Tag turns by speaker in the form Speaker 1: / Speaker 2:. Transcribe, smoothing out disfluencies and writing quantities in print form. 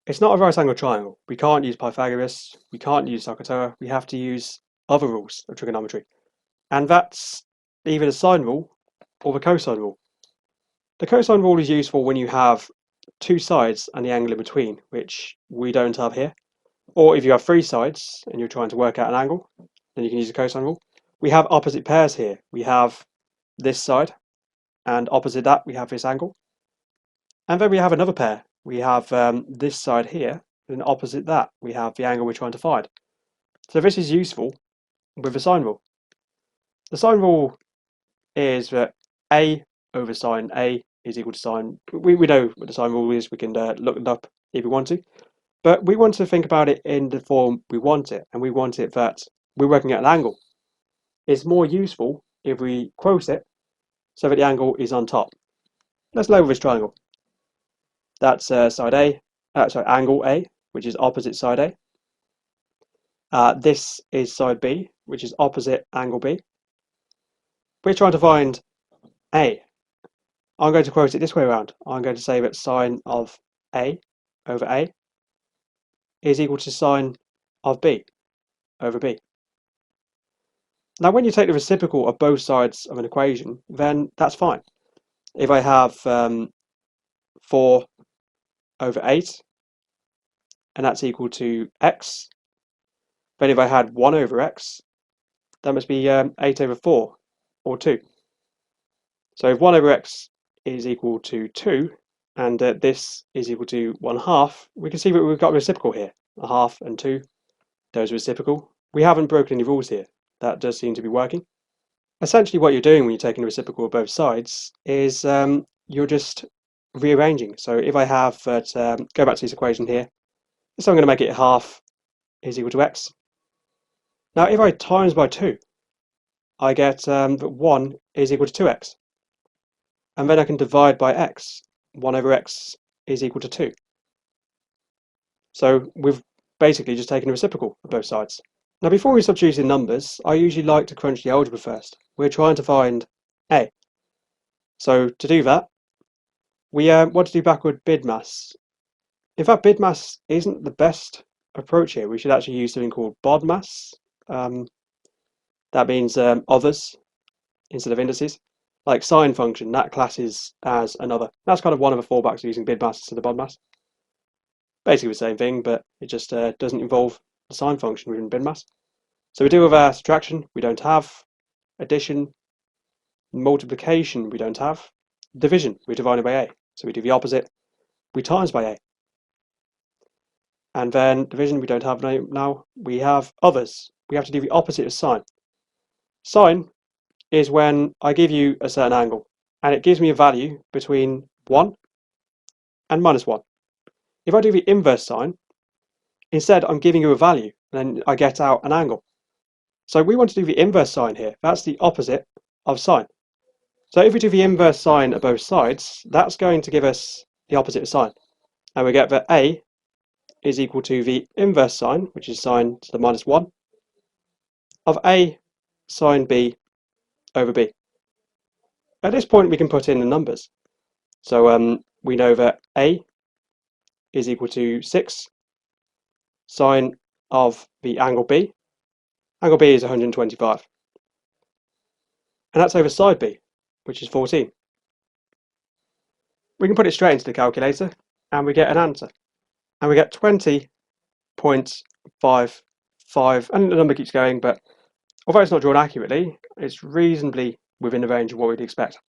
Speaker 1: It's not a right angle triangle. We can't use Pythagoras, we can't use SOHCAHTOA, we have to use other rules of trigonometry. And that's either the sine rule or the cosine rule. The cosine rule is useful when you have two sides and the angle in between, which we don't have here. Or if you have three sides and you're trying to work out an angle, then you can use the cosine rule. We have opposite pairs here. We have this side, and opposite that we have this angle. And then we have another pair. We have this side here, and opposite that we have the angle we're trying to find. So this is useful with the sine rule. The sine rule is that A over sine A is equal to sine. We know what the sine rule is. We can look it up if we want to. But we want to think about it in the form we want it, and we want it that we're working at an angle. It's more useful if we quote it so that the angle is on top. Let's label this triangle. That's angle A, which is opposite side A. This is side B, which is opposite angle B. We're trying to find A. I'm going to quote it this way around. I'm going to say that sine of A over A is equal to sine of B over B. Now, when you take the reciprocal of both sides of an equation, then that's fine. If I have 4 over 8, and that's equal to x, then if I had 1 over x, that must be 8 over 4, or 2. So if 1 over x is equal to 2, and this is equal to 1/2, we can see that we've got a reciprocal here. 1/2 and 2, those are reciprocal. We haven't broken any rules here. That does seem to be working. Essentially what you're doing when you're taking the reciprocal of both sides is you're just rearranging. So if I have, go back to this equation here, so I'm going to make it 1/2 is equal to x. Now if I times by 2, I get that 1 is equal to 2x. And then I can divide by x. 1 over x is equal to 2. So we've basically just taken a reciprocal of both sides. Now before we substitute in numbers, I usually like to crunch the algebra first. We're trying to find A. So to do that, we want to do backward BIDMAS. In fact, BIDMAS isn't the best approach here. We should actually use something called BODMAS. That means others instead of indices. Like sine function, that classes as another. That's kind of one of the fallbacks of using BIDMAS instead of BODMAS. Basically the same thing, but it just doesn't involve the sine function within BIDMAS. So we deal with our subtraction, we don't have. Addition, multiplication, we don't have. Division, we're divided by A. So we do the opposite, we times by A. And then division, we don't have now. We have others. We have to do the opposite of sine. Sine is when I give you a certain angle, and it gives me a value between 1 and -1. If I do the inverse sine, instead I'm giving you a value, and then I get out an angle. So we want to do the inverse sine here. That's the opposite of sine. So if we do the inverse sine of both sides, that's going to give us the opposite of sine. And we get that A is equal to the inverse sine, which is sine to the -1, of A sine B over B. At this point we can put in the numbers. So we know that A is equal to 6 sine of the angle B. Angle B is 125. And that's over side B, which is 14. We can put it straight into the calculator and we get an answer. And we get 20.55, and the number keeps going, but although it's not drawn accurately, it's reasonably within the range of what we'd expect.